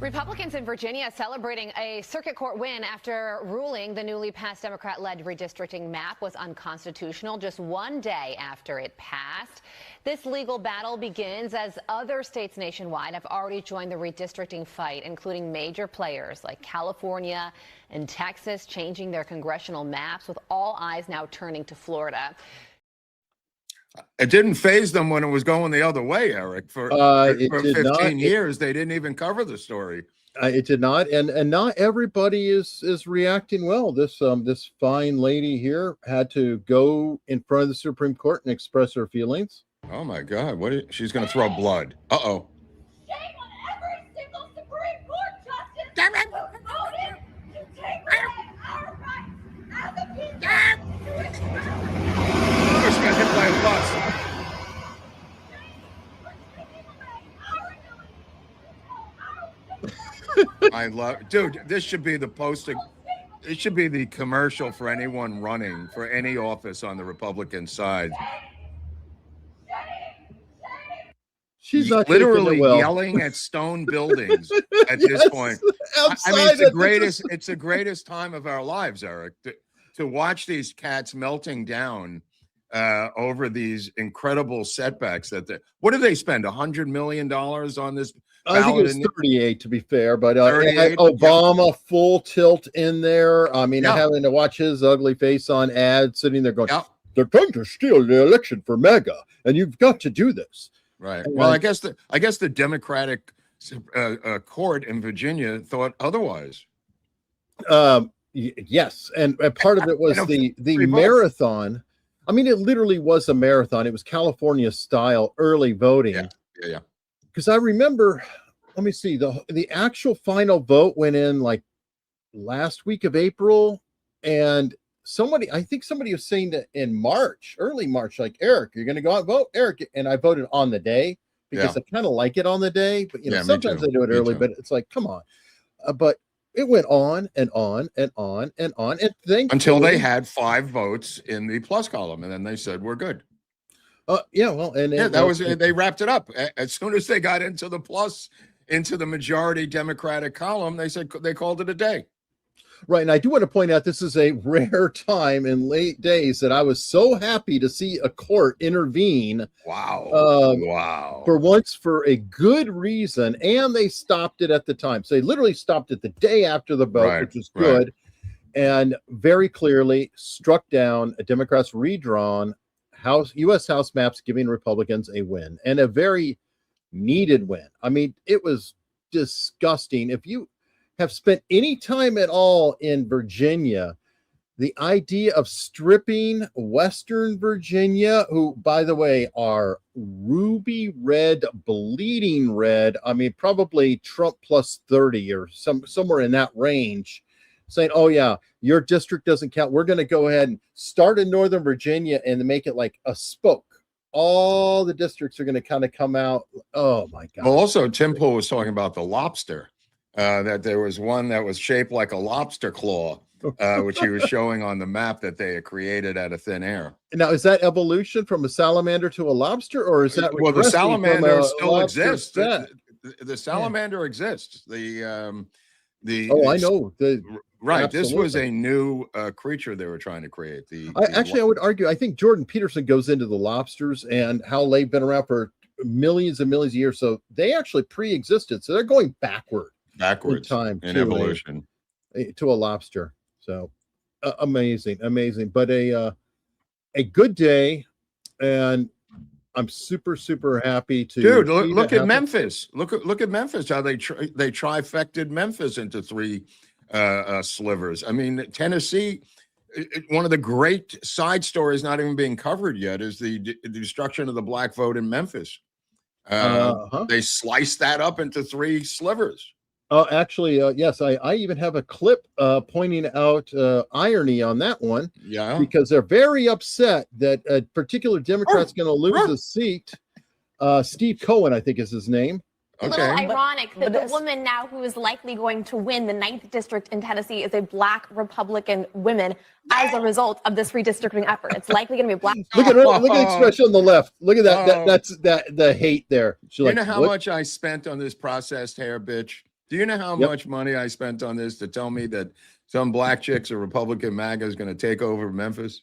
Republicans in Virginia celebrating a circuit court win after ruling the newly passed Democrat-led redistricting map was unconstitutional just one day after it passed. This legal battle begins as other states nationwide have already joined the redistricting fight, including major players like California and Texas changing their congressional maps, with all eyes now turning to Florida. It didn't faze them when it was going the other way, Eric. For 15 years, they didn't even cover the story. It did not, and not everybody is reacting well. This fine lady here had to go in front of the Supreme Court and express her feelings. Oh my God! She's going to throw blood? Uh-oh. Shame on every single Supreme Court justice who voted to take away our rights as a people. She got hit by a bus. I love, dude. This should be the posting. It should be the commercial for anyone running for any office on the Republican side. She's not literally yelling at stone buildings at this point. I mean, it's the greatest time of our lives, Eric, to watch these cats melting down over these incredible setbacks. What did they spend? $100 million on this? I think it was 38, to be fair, but Obama full tilt in there. I mean, having to watch his ugly face on ads, sitting there going, "They're trying to steal the election for MAGA, and you've got to do this." Right. Well, I guess the Democratic court in Virginia thought otherwise. Yes, and part of it was the marathon. I mean, it literally was a marathon. It was California style early voting. Yeah. Because I remember, let me see, the actual final vote went in like last week of April, and I think somebody was saying that in March, early March, like, Eric, you're going to go out and vote, Eric, and I voted on the day because I kind of like it on the day, but sometimes I do it early, but it's like, come on. But it went on and on and on and on, and until they had 5 votes in the plus column, and then they said we're good. They wrapped it up as soon as they got into the majority Democratic column. They said they called it a day. Right, and I do want to point out this is a rare time in late days that I was so happy to see a court intervene. Wow! For once, for a good reason, and they stopped it at the time. So they literally stopped it the day after the vote, which was good, and very clearly struck down a Democrats' redrawn U.S. House maps, giving Republicans a win, and a very needed win. I mean, it was disgusting. If you have spent any time at all in Virginia, the idea of stripping Western Virginia, who, by the way, are ruby red, bleeding red. I mean, probably Trump plus 30 or somewhere in that range, saying, "Oh yeah, your district doesn't count. We're going to go ahead and start in Northern Virginia and make it like a spoke. All the districts are going to kind of come out." Oh my God. Well, also Tim Pool was talking about the lobster, that there was one that was shaped like a lobster claw, which he was showing on the map that they had created out of thin air. Now, is that evolution from a salamander to a lobster, or is that the salamander still exists? The salamander exists. I know. Right. Absolutely. This was a new creature they were trying to create. I would argue, I think Jordan Peterson goes into the lobsters and how they've been around for millions and millions of years. So they actually pre-existed. So they're going backwards in time in evolution to a lobster. So amazing. But a good day, and I'm super, super happy to. Dude, look at Memphis. Look at Memphis. How they trifected Memphis into 3 slivers. I mean, Tennessee. One of the great side stories not even being covered yet is the destruction of the black vote in Memphis. They sliced that up into 3 slivers. Oh, actually, yes. I even have a clip pointing out irony on that one. Yeah. Because they're very upset that a particular Democrat's going to lose a seat. Steve Cohen, I think is his name. A little ironic that the woman now who is likely going to win the 9th district in Tennessee is a Black Republican woman as a result of this redistricting effort. It's likely going to be a Black. Look at the expression on the left. Look at that. That's the hate there. You know how much I spent on this processed hair, bitch? Do you know how much money I spent on this to tell me that some black chicks or Republican MAGA is going to take over Memphis?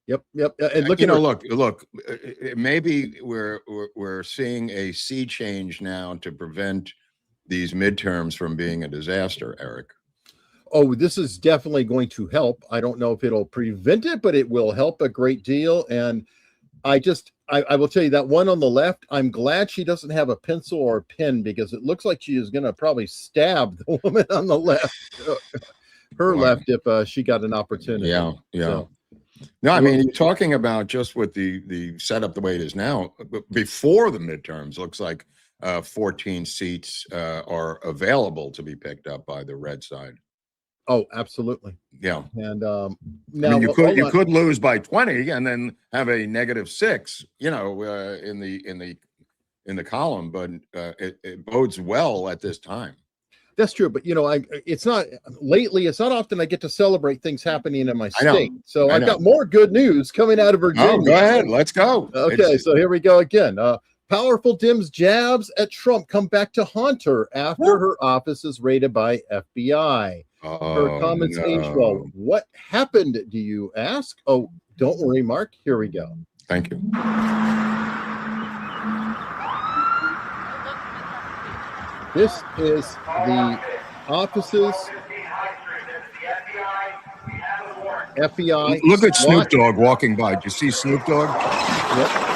Yep. And look, look. Maybe we're seeing a sea change now to prevent these midterms from being a disaster, Eric. Oh, this is definitely going to help. I don't know if it'll prevent it, but it will help a great deal. And I will tell you that one on the left, I'm glad she doesn't have a pencil or a pen, because it looks like she is going to probably stab the woman on the left, left, if she got an opportunity. Yeah. So, no, I mean, you're talking about just with the setup the way it is now, before the midterms, looks like 14 seats are available to be picked up by the red side. Oh, absolutely. Yeah. And now, I mean, you could lose by 20 and then have a -6, in the column, but it bodes well at this time. That's true, but it's not often I get to celebrate things happening in my state. So I've got more good news coming out of Virginia. Oh, go ahead, let's go. Okay, so here we go again. Powerful Dems jabs at Trump come back to haunt her after her office is raided by FBI. Her comments age well. What happened, do you ask? Oh, don't worry, Mark. Here we go. Thank you. This is the offices. FBI. Look at Snoop Dogg walking by. Do you see Snoop Dogg? Yep.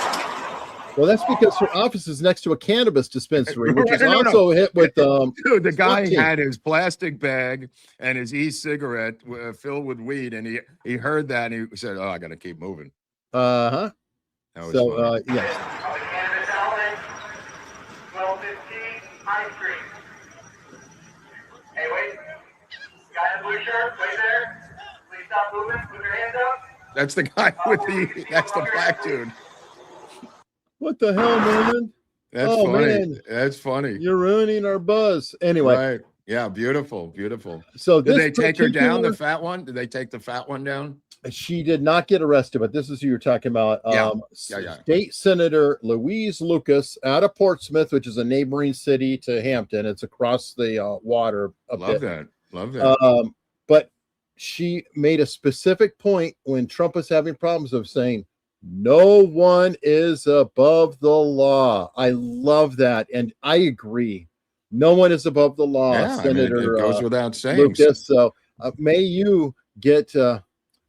Well, that's because her office is next to a cannabis dispensary, which is also hit with Dude, the guy had his plastic bag and his e-cigarette filled with weed, and he heard that and he said, "Oh, I got to keep moving." So yes. Hey, wait. Guy in the blue shirt, wait there. Please stop moving. Put your hands up. That's the guy that's the black dude. What the hell, man? That's funny. Man. That's funny. You're ruining our buzz. Anyway. Right. Yeah, beautiful. So did they take her down, the fat one? Did they take the fat one down? She did not get arrested, but this is who you're talking about. State Senator Louise Lucas out of Portsmouth, which is a neighboring city to Hampton. It's across the water a bit. Love that. But she made a specific point when Trump was having problems of saying, no one is above the law. I love that. And I agree. No one is above the law, Senator. It goes without saying. Lucas. So may you get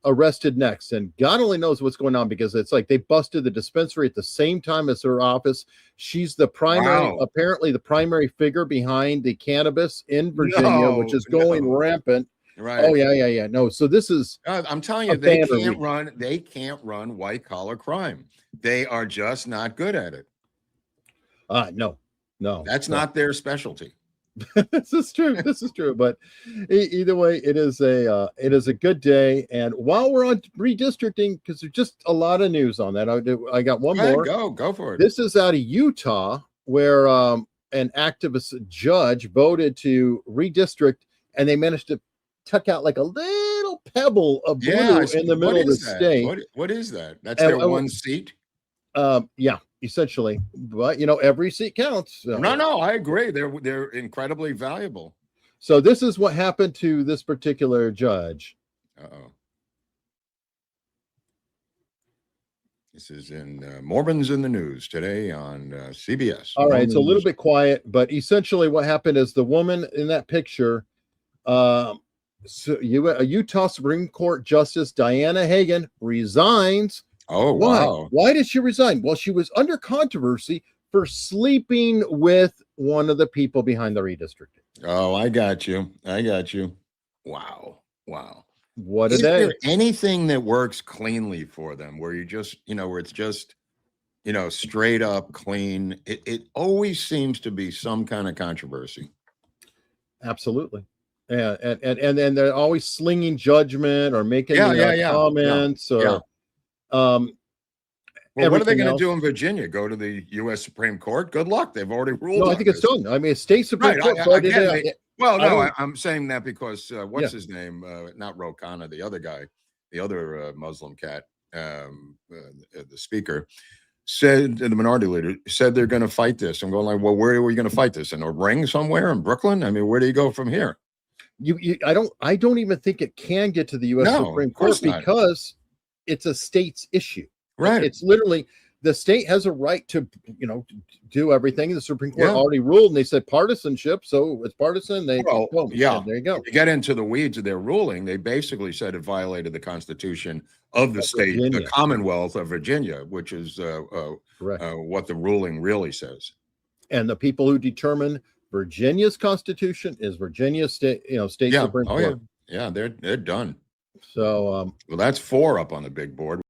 arrested next. And God only knows what's going on, because it's like they busted the dispensary at the same time as her office. She's the primary, apparently the primary figure behind the cannabis in Virginia, which is going rampant. Right. Oh yeah. No, so this is I'm telling you, they can't run white collar crime. They are just not good at it. No. That's not their specialty. This is true. But either way, it is a good day. And while we're on redistricting, because there's just a lot of news on that, I got one more. Go for it. This is out of Utah, where an activist judge voted to redistrict, and they managed to tuck out like a little pebble of blue in the middle of the state. What is that? That's their one seat? Yeah, essentially. But every seat counts. So. No, I agree. They're incredibly valuable. So this is what happened to this particular judge. This is in Mormons in the News today on CBS. All right, it's a little bit quiet, but essentially what happened is the woman in that picture, Utah Supreme Court Justice Diana Hagan resigns. Oh, wow. Why did she resign? Well, she was under controversy for sleeping with one of the people behind the redistricting. Oh, I got you. Wow. What is there anything that works cleanly for them where you just, where it's just, straight up clean? It always seems to be some kind of controversy. Absolutely. Yeah, and then they're always slinging judgment or making comments or what are they going to do in Virginia? Go to the U.S. Supreme Court? Good luck. They've already ruled. No, I think it's done. I mean, state Supreme Court. I'm saying that because what's his name? Not Ro Khanna, the other guy, the other Muslim cat, the speaker. said, the minority leader said they're going to fight this. I'm going like, well, where are we going to fight this? In a ring somewhere in Brooklyn? I mean, where do you go from here? I don't even think it can get to the U.S. Supreme Court because it's a state's issue. Right. It's literally the state has a right to, do everything. The Supreme Court already ruled, and they said partisanship, so it's partisan. There you go. To get into the weeds of their ruling, they basically said it violated the Constitution of the state, the Commonwealth of Virginia, which is what the ruling really says. And the people who determine Virginia's Constitution is Virginia State, State Supreme Court. Yeah, they're done. So, well, that's 4 up on the big board.